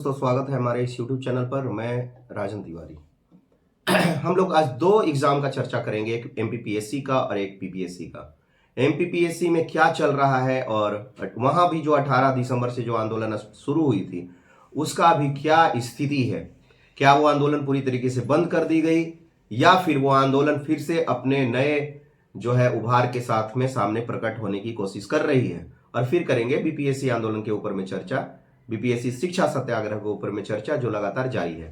दोस्तों स्वागत है हमारे इस YouTube चैनल पर। मैं राजन तिवारी। हम लोग आज दो एग्जाम का चर्चा करेंगे, एक एमपीपीएससी का और एक पीपीएससी का। एमपीपीएससी में क्या चल रहा है और वहां भी जो 18 दिसंबर से जो आंदोलन शुरू हुई थी उसका अभी क्या स्थिति है। क्या वो आंदोलन पूरी तरीके से बंद कर दी गई या फिर वो आंदोलन फिर से अपने नए जो है उभार के साथ में सामने प्रकट होने की कोशिश कर रही है। और फिर करेंगे बीपीएससी आंदोलन के ऊपर में चर्चा, बीपीएससी शिक्षा सत्याग्रह के ऊपर में चर्चा जो लगातार जारी है।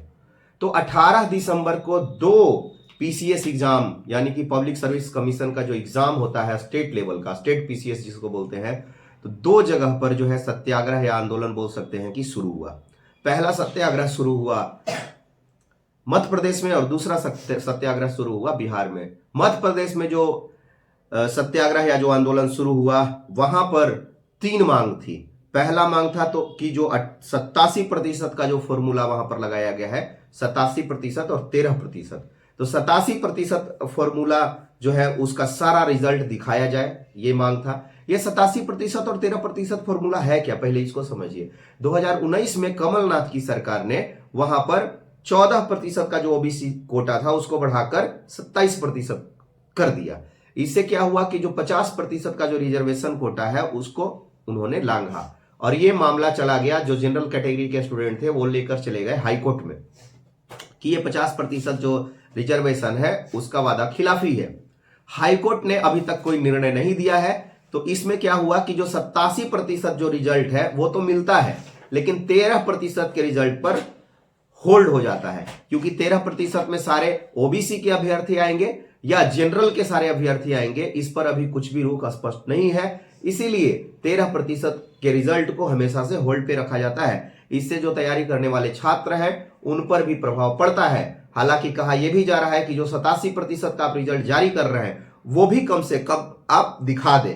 तो 18 दिसंबर को दो पीसीएस एग्जाम यानी कि पब्लिक सर्विस कमीशन का जो एग्जाम होता है स्टेट लेवल का, स्टेट पीसीएस जिसको बोलते हैं, तो दो जगह पर जो है सत्याग्रह या आंदोलन बोल सकते हैं कि शुरू हुआ। पहला सत्याग्रह शुरू हुआ मध्य प्रदेश में और दूसरा सत्याग्रह शुरू हुआ बिहार में। मध्य प्रदेश में जो सत्याग्रह या जो आंदोलन शुरू हुआ वहां पर तीन मांग थी। पहला मांग था तो कि जो 87% का जो फॉर्मूला वहां पर लगाया गया है, 87% और 13%, तो 87% फॉर्मूला जो है उसका सारा रिजल्ट दिखाया जाए, ये मांग था। ये 87% और 13% फॉर्मूला है क्या, पहले इसको समझिए। 2019 में कमलनाथ की सरकार ने वहां पर 14% का जो ओबीसी कोटा था उसको बढ़ाकर 27% कर दिया। इससे क्या हुआ कि जो 50% का जो रिजर्वेशन कोटा है उसको उन्होंने लांघा और ये मामला चला गया। जो जनरल कैटेगरी के स्टूडेंट थे वो लेकर चले गए हाईकोर्ट में कि ये 50% जो रिजर्वेशन है उसका वादा खिलाफी है। हाईकोर्ट ने अभी तक कोई निर्णय नहीं दिया है। तो इसमें क्या हुआ कि जो 87% जो रिजल्ट है वो तो मिलता है, लेकिन 13% के रिजल्ट पर होल्ड हो जाता है, क्योंकि 13% में सारे ओबीसी के अभ्यर्थी आएंगे या जनरल के सारे अभ्यर्थी आएंगे, इस पर अभी कुछ भी रुख स्पष्ट नहीं है। इसीलिए 13% के रिजल्ट को हमेशा से होल्ड पे रखा जाता है। इससे जो तैयारी करने वाले छात्र हैं उन पर भी प्रभाव पड़ता है। हालांकि कहा यह भी जा रहा है कि जो 87% का आप रिजल्ट जारी कर रहे हैं वो भी कम से कम आप दिखा दें।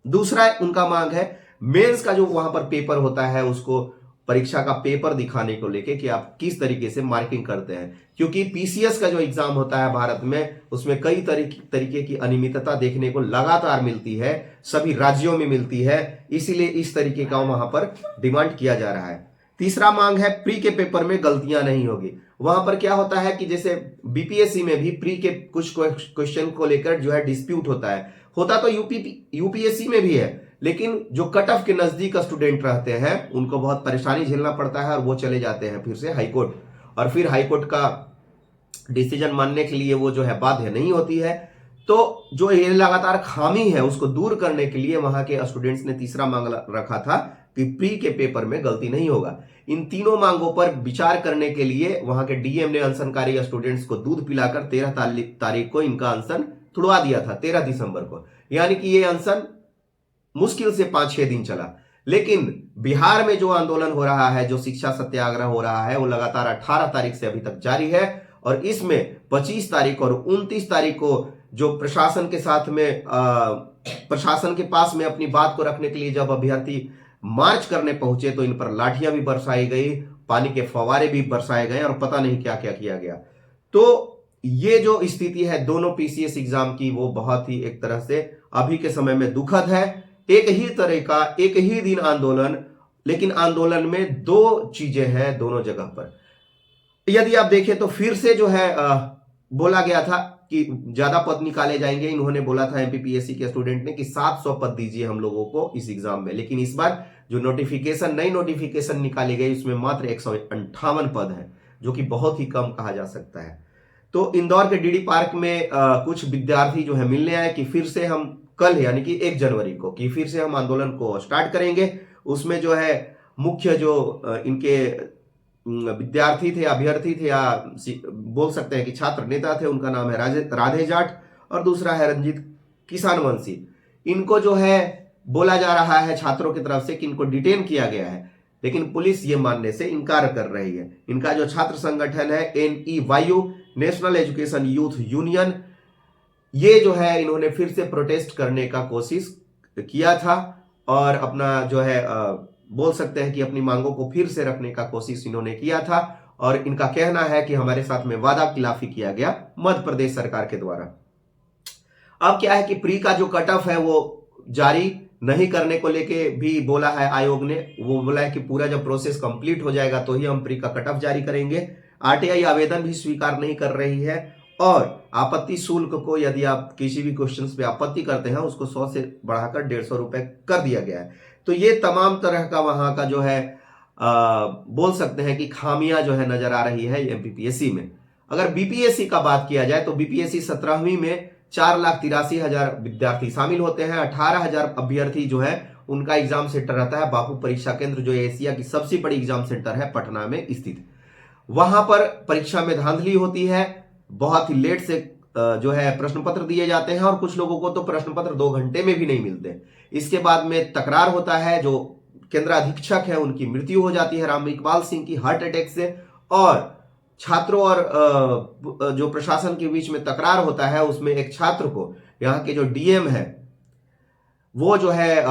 दूसरा उनका मांग है मेंस का जो वहां पर पेपर होता है, उसको परीक्षा का पेपर दिखाने को लेके कि आप किस तरीके से मार्किंग करते हैं, क्योंकि पीसीएस का जो एग्जाम होता है भारत में उसमें कई तरीके की अनियमितता देखने को लगातार मिलती है, सभी राज्यों में मिलती है। इसीलिए इस तरीके का वहां पर डिमांड किया जा रहा है। तीसरा मांग है प्री के पेपर में गलतियां नहीं होगी। वहां पर क्या होता है कि जैसे बीपीएससी में भी प्री के कुछ क्वेश्चन को लेकर जो है डिस्प्यूट होता तो यूपीएससी में भी है, लेकिन जो कट ऑफ के नजदीक स्टूडेंट रहते हैं उनको बहुत परेशानी झेलना पड़ता है और वो चले जाते हैं फिर से हाईकोर्ट, और फिर हाईकोर्ट का डिसीजन मानने के लिए वो जो है बाध्य नहीं होती है। तो जो ये लगातार खामी है उसको दूर करने के लिए वहां के स्टूडेंट्स ने तीसरा मांग रखा था कि प्री के पेपर में गलती नहीं होगा। इन तीनों मांगों पर विचार करने के लिए वहां के डीएम ने अनशनकारी स्टूडेंट्स को दूध पिलाकर 13 तारीख को इनका अनशन छुड़वा दिया था, 13 दिसंबर को। यानी कि ये अनशन मुश्किल से 5-6 दिन चला। लेकिन बिहार में जो आंदोलन हो रहा है, जो शिक्षा सत्याग्रह हो रहा है, वो लगातार 18 तारीख से अभी तक जारी है। और इसमें 25 तारीख और 29 तारीख को जो प्रशासन के साथ में प्रशासन के पास में अपनी बात को रखने के लिए जब अभ्यर्थी मार्च करने पहुंचे तो इन पर लाठियां भी बरसाई गई, पानी के फव्वारे भी बरसाए गए और पता नहीं क्या क्या किया गया। तो ये जो स्थिति है दोनों पीसीएस एग्जाम की वो बहुत ही एक तरह से अभी के समय में दुखद है। एक ही तरह का एक ही दिन आंदोलन, लेकिन आंदोलन में दो चीजें हैं दोनों जगह पर। यदि आप देखें तो फिर से जो है बोला गया था कि ज्यादा पद निकाले जाएंगे। इन्होंने बोला था एमपीपीएससी के स्टूडेंट ने कि 700 पद दीजिए हम लोगों को इस एग्जाम में, लेकिन इस बार जो नई नोटिफिकेशन निकाली गई उसमें मात्र 158 पद है, जो कि बहुत ही कम कहा जा सकता है। तो इंदौर के डीडी पार्क में कुछ विद्यार्थी जो है मिलने आए कि फिर से हम कल यानी कि 1 जनवरी को कि फिर से हम आंदोलन को स्टार्ट करेंगे। उसमें जो है मुख्य जो इनके विद्यार्थी थे, अभ्यर्थी थे या बोल सकते हैं कि छात्र नेता थे, उनका नाम है राधे जाट और दूसरा है रंजीत किसानवंशी। इनको जो है बोला जा रहा है छात्रों की तरफ से कि इनको डिटेन किया गया है, लेकिन पुलिस ये मानने से इनकार कर रही है। इनका जो छात्र संगठन है NEYU, national education youth union, ये जो है इन्होंने फिर से प्रोटेस्ट करने का कोशिश किया था और अपना जो है बोल सकते हैं कि अपनी मांगों को फिर से रखने का कोशिश इन्होंने किया था। और इनका कहना है कि हमारे साथ में वादा खिलाफी किया गया मध्य प्रदेश सरकार के द्वारा। अब क्या है कि प्री का जो कट ऑफ है वो जारी नहीं करने को लेके भी बोला है आयोग ने। वो बोला है कि पूरा जब प्रोसेस कंप्लीट हो जाएगा तो ही हम प्री का कट ऑफ जारी करेंगे। आरटीआई आवेदन भी स्वीकार नहीं कर रही है और आपत्ति शुल्क को, यदि आप किसी भी क्वेश्चंस पे आपत्ति करते हैं, उसको 100 से बढ़ाकर 150 रुपए कर दिया गया है। तो ये तमाम तरह का वहां का जो है बोल सकते हैं कि खामियां जो है नजर आ रही है एमपीपीएससी में। अगर बीपीएससी का बात किया जाए तो बीपीएससी 17वीं में 4,83,000 विद्यार्थी शामिल होते हैं। 18,000 अभ्यर्थी जो है उनका एग्जाम सेंटर रहता है बापू परीक्षा केंद्र, जो एशिया की सबसे बड़ी एग्जाम सेंटर है, पटना में स्थित। वहां पर परीक्षा में धांधली होती है, बहुत ही लेट से जो है प्रश्न पत्र दिए जाते हैं और कुछ लोगों को तो प्रश्न पत्र 2 घंटे में भी नहीं मिलते। इसके बाद में तकरार होता है, जो केंद्र अधीक्षक है उनकी मृत्यु हो जाती है, राम इकबाल सिंह की हार्ट अटैक से, और छात्रों और जो प्रशासन के बीच में तकरार होता है, उसमें एक छात्र को यहाँ के जो डीएम है वो जो है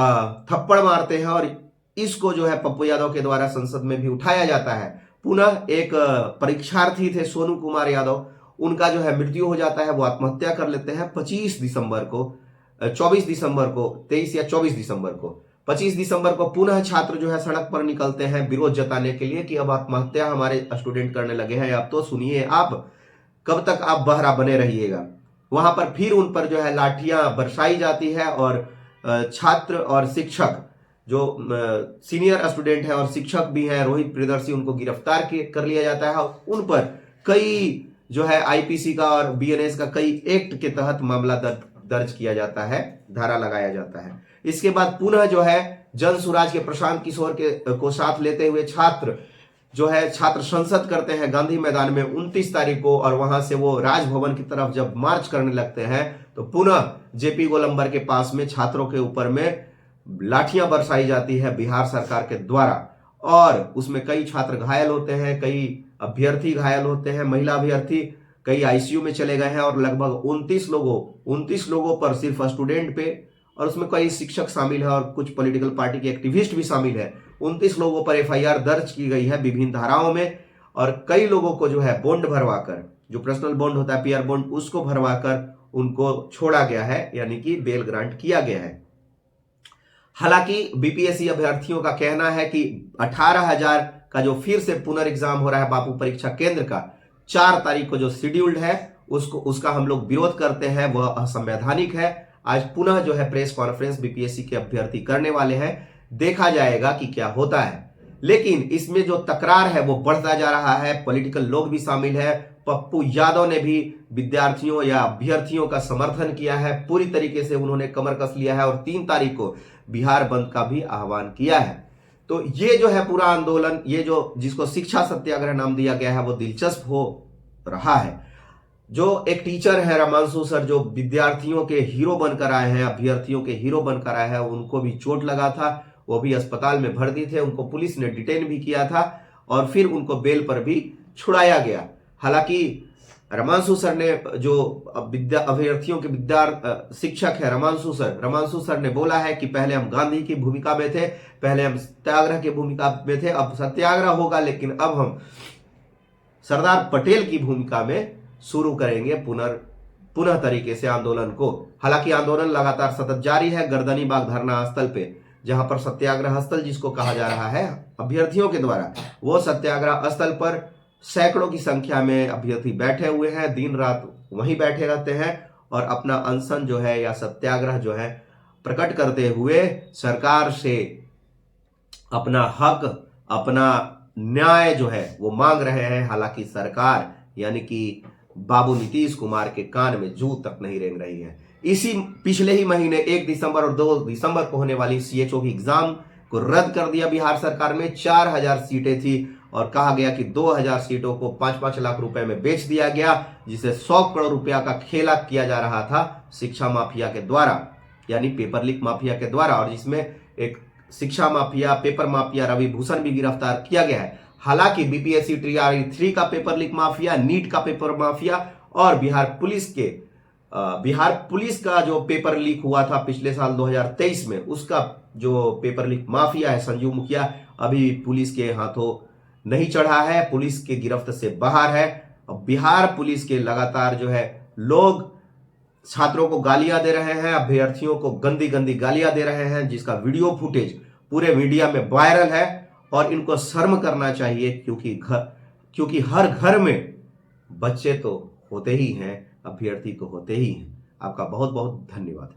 थप्पड़ मारते हैं और इसको जो है पप्पू यादव के द्वारा संसद में भी उठाया जाता है। पुनः एक परीक्षार्थी थे सोनू कुमार यादव, उनका जो है मृत्यु हो जाता है, वो आत्महत्या कर लेते हैं 25 दिसंबर को, 24 दिसंबर को, 23 या 24 दिसंबर को। 25 दिसंबर को पुनः छात्र जो है सड़क पर निकलते हैं विरोध जताने के लिए कि अब आत्महत्या हमारे स्टूडेंट करने लगे हैं, अब तो सुनिए आप, कब तक आप बहरा बने रहिएगा। वहां पर फिर उन पर जो है लाठियां बरसाई जाती है और छात्र और शिक्षक, जो सीनियर स्टूडेंट है और शिक्षक भी हैं, रोहित प्रियदर्शी, उनको गिरफ्तार कर लिया जाता है। उन पर कई जो है आईपीसी का और बीएनएस का कई एक्ट के तहत मामला दर्ज किया जाता है, धारा लगाया जाता है। इसके बाद पुनः जो है जन सुराज के प्रशांत किशोर को साथ लेते हुए छात्र जो है छात्र संसद करते हैं गांधी मैदान में 29 तारीख को, और वहां से वो राजभवन की तरफ जब मार्च करने लगते हैं तो पुनः जेपी गोलंबर के पास में छात्रों के ऊपर में लाठियां बरसाई जाती है बिहार सरकार के द्वारा, और उसमें कई छात्र घायल होते हैं, कई अभ्यर्थी घायल होते हैं, महिला अभ्यर्थी कई आईसीयू में चले गए हैं, और लगभग 29 लोगों पर, सिर्फ स्टूडेंट पे, और उसमें कई शिक्षक शामिल है और कुछ पॉलिटिकल पार्टी के एक्टिविस्ट भी शामिल है, 29 लोगों पर एफआईआर दर्ज की गई है विभिन्न धाराओं में, और कई लोगों को जो है बॉन्ड भरवाकर, जो पर्सनल बॉन्ड होता है पीआर बॉन्ड, उसको भरवाकर उनको छोड़ा गया है, यानी कि बेल ग्रांट किया गया है। हालांकि बीपीएससी अभ्यर्थियों का कहना है कि 18,000 का जो फिर से पुनर्एग्जाम हो रहा है बापू परीक्षा केंद्र का 4 तारीख को जो शेड्यूल्ड है, उसका हम लोग विरोध करते हैं, वह असंवैधानिक है। आज पुनः जो है प्रेस कॉन्फ्रेंस बीपीएससी के अभ्यर्थी करने वाले हैं, देखा जाएगा कि क्या होता है। लेकिन इसमें जो तकरार है वो बढ़ता जा रहा है, पॉलिटिकल लोग भी शामिल है। पप्पू यादव ने भी विद्यार्थियों या अभ्यर्थियों का समर्थन किया है, पूरी तरीके से उन्होंने कमर कस लिया है और 3 तारीख को बिहार बंद का भी आह्वान किया है। तो ये जो है पूरा आंदोलन, ये जो जिसको शिक्षा सत्याग्रह नाम दिया गया है, वो दिलचस्प हो रहा है। जो एक टीचर है रमांशु सर, जो विद्यार्थियों के हीरो बनकर आए हैं, अभ्यर्थियों के हीरो बनकर आए हैं, उनको भी चोट लगा था, वो भी अस्पताल में भर्ती थे, उनको पुलिस ने डिटेन भी किया था और फिर उनको बेल पर भी छुड़ाया गया। हालांकि रमांशु सर ने, जो अभ्यर्थियों के शिक्षक है रमांशु सर ने बोला है कि पहले हम गांधी की भूमिका में थे, पहले हम सत्याग्रह की भूमिका में थे, अब सत्याग्रह होगा लेकिन अब हम सरदार पटेल की भूमिका में शुरू करेंगे पुनः तरीके से आंदोलन को। हालांकि आंदोलन लगातार सतत जारी है गर्दनी बाग धरना स्थल पे, जहां पर सत्याग्रह स्थल जिसको कहा जा रहा है अभ्यर्थियों के द्वारा, वो सत्याग्रह स्थल पर सैकड़ों की संख्या में अभ्यर्थी बैठे हुए हैं, दिन रात वहीं बैठे रहते हैं और अपना अनशन जो है या सत्याग्रह जो है प्रकट करते हुए सरकार से अपना हक, अपना न्याय जो है वो मांग रहे हैं। हालांकि सरकार यानी कि बाबू नीतीश कुमार के कान में जू तक नहीं रेंग रही है। इसी पिछले ही महीने 1 दिसंबर और 2 दिसंबर को होने वाली सीएचओ की एग्जाम को रद्द कर दिया बिहार सरकार में। 4,000 सीटें थी और कहा गया कि 2,000 सीटों को 5-5 लाख रुपए में बेच दिया गया, जिसे 100 करोड़ रुपया का खेला किया जा रहा था शिक्षा माफिया के द्वारा, यानी पेपर लीक माफिया के द्वारा, और जिसमें एक शिक्षा mafia, paper mafia Ravi Bhushan भी गिरफ्तार किया गया है। हालांकि बीपीएससी टीआरई 3 का पेपर लीक माफिया, नीट का पेपर माफिया और बिहार पुलिस का जो पेपर लीक हुआ था पिछले साल 2023 में, उसका जो पेपर लीक माफिया है संजू मुखिया, अभी पुलिस के हाथों नहीं चढ़ा है, पुलिस के गिरफ्त से बाहर है। और बिहार पुलिस के लगातार जो है लोग छात्रों को गालियां दे रहे हैं, अभ्यर्थियों को गंदी गंदी गालियां दे रहे हैं, जिसका वीडियो फुटेज पूरे मीडिया में वायरल है। और इनको शर्म करना चाहिए, क्योंकि हर घर में बच्चे तो होते ही हैं, अभ्यर्थी तो होते ही हैं। आपका बहुत बहुत धन्यवाद।